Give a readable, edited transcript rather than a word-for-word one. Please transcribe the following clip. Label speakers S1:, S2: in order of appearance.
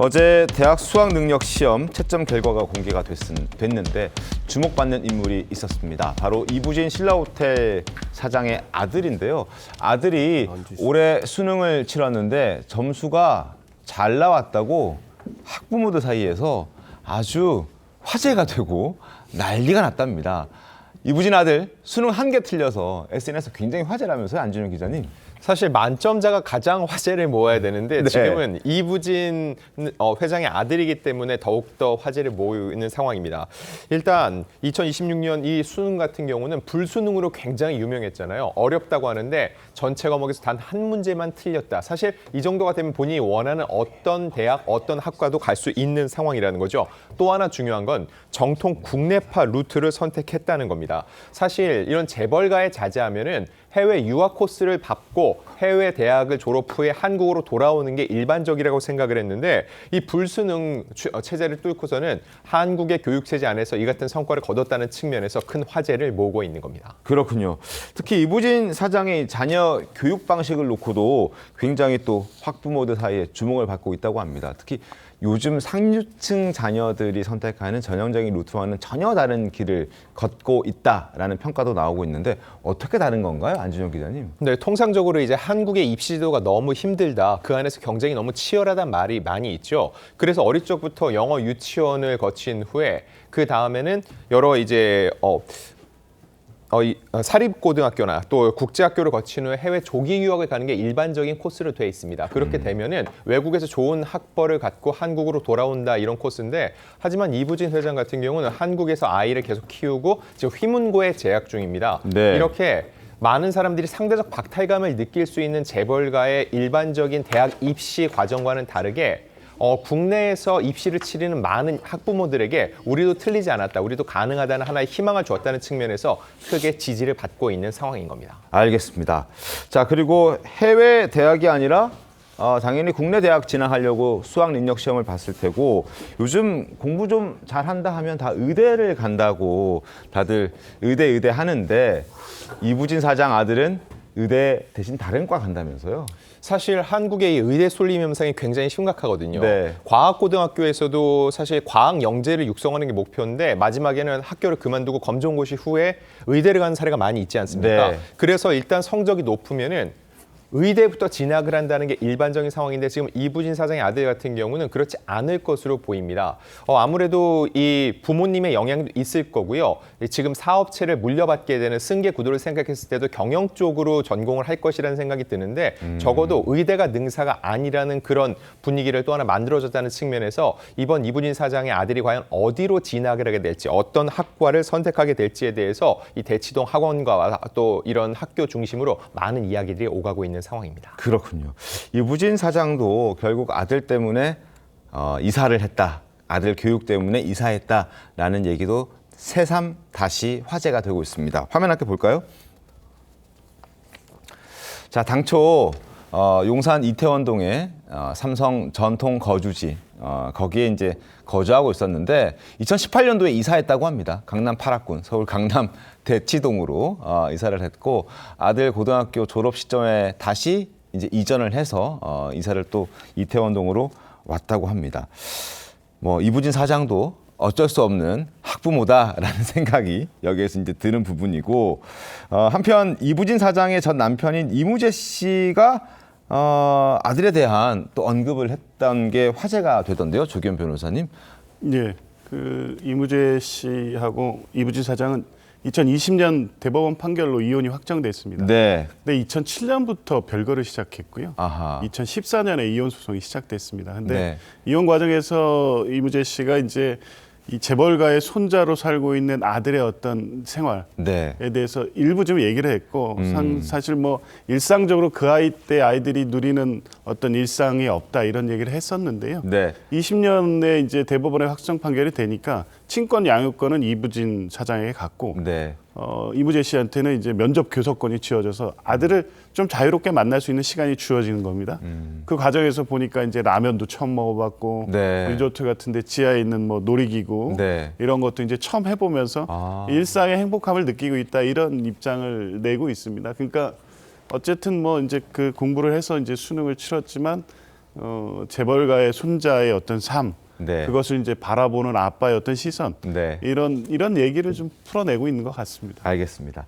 S1: 어제 대학 수학능력시험 채점 결과가 공개가 됐는데 주목받는 인물이 있었습니다. 바로 이부진 신라호텔 사장의 아들인데요. 아들이 올해 수능을 치렀는데 점수가 잘 나왔다고 학부모들 사이에서 아주 화제가 되고 난리가 났답니다. 이부진 아들 수능 한 개 틀려서 SNS에서 굉장히 화제라면서요, 안준영 기자님?
S2: 사실 만점자가 가장 화제를 모아야 되는데
S1: 네.
S2: 지금은 이부진 회장의 아들이기 때문에 더욱더 화제를 모으는 상황입니다. 일단 2026년 이 수능 같은 경우는 불수능으로 굉장히 유명했잖아요. 어렵다고 하는데 전체 과목에서 단 한 문제만 틀렸다. 사실 이 정도가 되면 본인이 원하는 어떤 대학, 어떤 학과도 갈 수 있는 상황이라는 거죠. 또 하나 중요한 건 정통 국내파 루트를 선택했다는 겁니다. 사실 이런 재벌가에 자제하면은 해외 유학 코스를 밟고 해외 대학을 졸업 후에 한국으로 돌아오는 게 일반적이라고 생각을 했는데 이 불수능 체제를 뚫고서는 한국의 교육 체제 안에서 이 같은 성과를 거뒀다는 측면에서 큰 화제를 모으고 있는 겁니다.
S1: 그렇군요. 특히 이부진 사장의 자녀 교육 방식을 놓고도 굉장히 또 학부모들 사이에 주목을 받고 있다고 합니다. 특히 요즘 상류층 자녀들이 선택하는 전형적인 루트와는 전혀 다른 길을 걷고 있다라는 평가도 나오고 있는데 어떻게 다른 건가요, 안준영 기자님?
S2: 네, 통상적으로 이제 한국의 입시 제도가 너무 힘들다. 그 안에서 경쟁이 너무 치열하다는 말이 많이 있죠. 그래서 어릴 적부터 영어 유치원을 거친 후에 그 다음에는 여러 이제 사립고등학교나 또 국제학교를 거친 후에 해외 조기 유학을 가는 게 일반적인 코스로 돼 있습니다. 그렇게 되면은 외국에서 좋은 학벌을 갖고 한국으로 돌아온다 이런 코스인데 하지만 이부진 회장 같은 경우는 한국에서 아이를 계속 키우고 지금 휘문고에 재학 중입니다.
S1: 네.
S2: 이렇게 많은 사람들이 상대적 박탈감을 느낄 수 있는 재벌가의 일반적인 대학 입시 과정과는 다르게 국내에서 입시를 치르는 많은 학부모들에게 우리도 틀리지 않았다, 우리도 가능하다는 하나의 희망을 주었다는 측면에서 크게 지지를 받고 있는 상황인 겁니다.
S1: 알겠습니다. 자, 그리고 해외 대학이 아니라 당연히 국내 대학 진학하려고 수학 능력 시험을 봤을 테고 요즘 공부 좀 잘한다 하면 다 의대를 간다고 다들 의대 하는데 이부진 사장 아들은 의대 대신 다른 과 간다면서요?
S2: 사실 한국의 이 의대 쏠림 현상이 굉장히 심각하거든요.
S1: 네.
S2: 과학고등학교에서도 사실 과학 영재를 육성하는 게 목표인데 마지막에는 학교를 그만두고 검정고시 후에 의대를 가는 사례가 많이 있지 않습니까?
S1: 네.
S2: 그래서 일단 성적이 높으면은 의대부터 진학을 한다는 게 일반적인 상황인데 지금 이부진 사장의 아들 같은 경우는 그렇지 않을 것으로 보입니다. 아무래도 이 부모님의 영향도 있을 거고요. 지금 사업체를 물려받게 되는 승계 구도를 생각했을 때도 경영 쪽으로 전공을 할 것이라는 생각이 드는데 적어도 의대가 능사가 아니라는 그런 분위기를 또 하나 만들어줬다는 측면에서 이번 이부진 사장의 아들이 과연 어디로 진학을 하게 될지 어떤 학과를 선택하게 될지에 대해서 이 대치동 학원과 또 이런 학교 중심으로 많은 이야기들이 오가고 있는 상황입니다.
S1: 그렇군요. 이부진 사장도 결국 아들 때문에 이사를 했다. 아들 교육 때문에 이사했다라는 얘기도 새삼 다시 화제가 되고 있습니다. 화면 함께 볼까요? 자, 당초 용산 이태원동에 삼성 전통 거주지 거기에 이제 거주하고 있었는데 2018년도에 이사했다고 합니다. 강남 8학군, 서울 강남 대치동으로 이사를 했고 아들 고등학교 졸업 시점에 다시 이제 이전을 해서 이사를 또 이태원동으로 왔다고 합니다. 뭐 이부진 사장도 어쩔 수 없는 학부모다라는 생각이 여기에서 이제 드는 부분이고 한편 이부진 사장의 전 남편인 이무재 씨가 아들에 대한 또 언급을 했던 게 화제가 되던데요, 조기현 변호사님.
S3: 예, 그 이무재 씨하고 이부진 사장은 2020년 대법원 판결로 이혼이 확정됐습니다.
S1: 네.
S3: 근데 2007년부터 별거를 시작했고요.
S1: 아하.
S3: 2014년에 이혼 소송이 시작됐습니다. 근데
S1: 네.
S3: 이혼 과정에서 이무재 씨가 이제 이 재벌가의 손자로 살고 있는 아들의 어떤 생활에
S1: 네.
S3: 대해서 일부 좀 얘기를 했고 사실 뭐 일상적으로 그 아이 때 아이들이 누리는 어떤 일상이 없다 이런 얘기를 했었는데요.
S1: 네.
S3: 20년에 이제 대법원의 확정 판결이 되니까 친권 양육권은 이부진 사장에게 갔고
S1: 네.
S3: 이무재 씨한테는 이제 면접 교섭권이 주어져서 아들을 좀 자유롭게 만날 수 있는 시간이 주어지는 겁니다. 그 과정에서 보니까 이제 라면도 처음 먹어봤고
S1: 네.
S3: 리조트 같은데 지하에 있는 뭐 놀이기구
S1: 네.
S3: 이런 것도 이제 처음 해보면서 일상의 행복함을 느끼고 있다 이런 입장을 내고 있습니다. 그러니까 어쨌든 뭐 이제 그 공부를 해서 이제 수능을 치렀지만 재벌가의 손자의 어떤 삶,
S1: 네.
S3: 그것을 이제 바라보는 아빠의 어떤 시선,
S1: 네.
S3: 이런 얘기를 좀 풀어내고 있는 것 같습니다.
S1: 알겠습니다.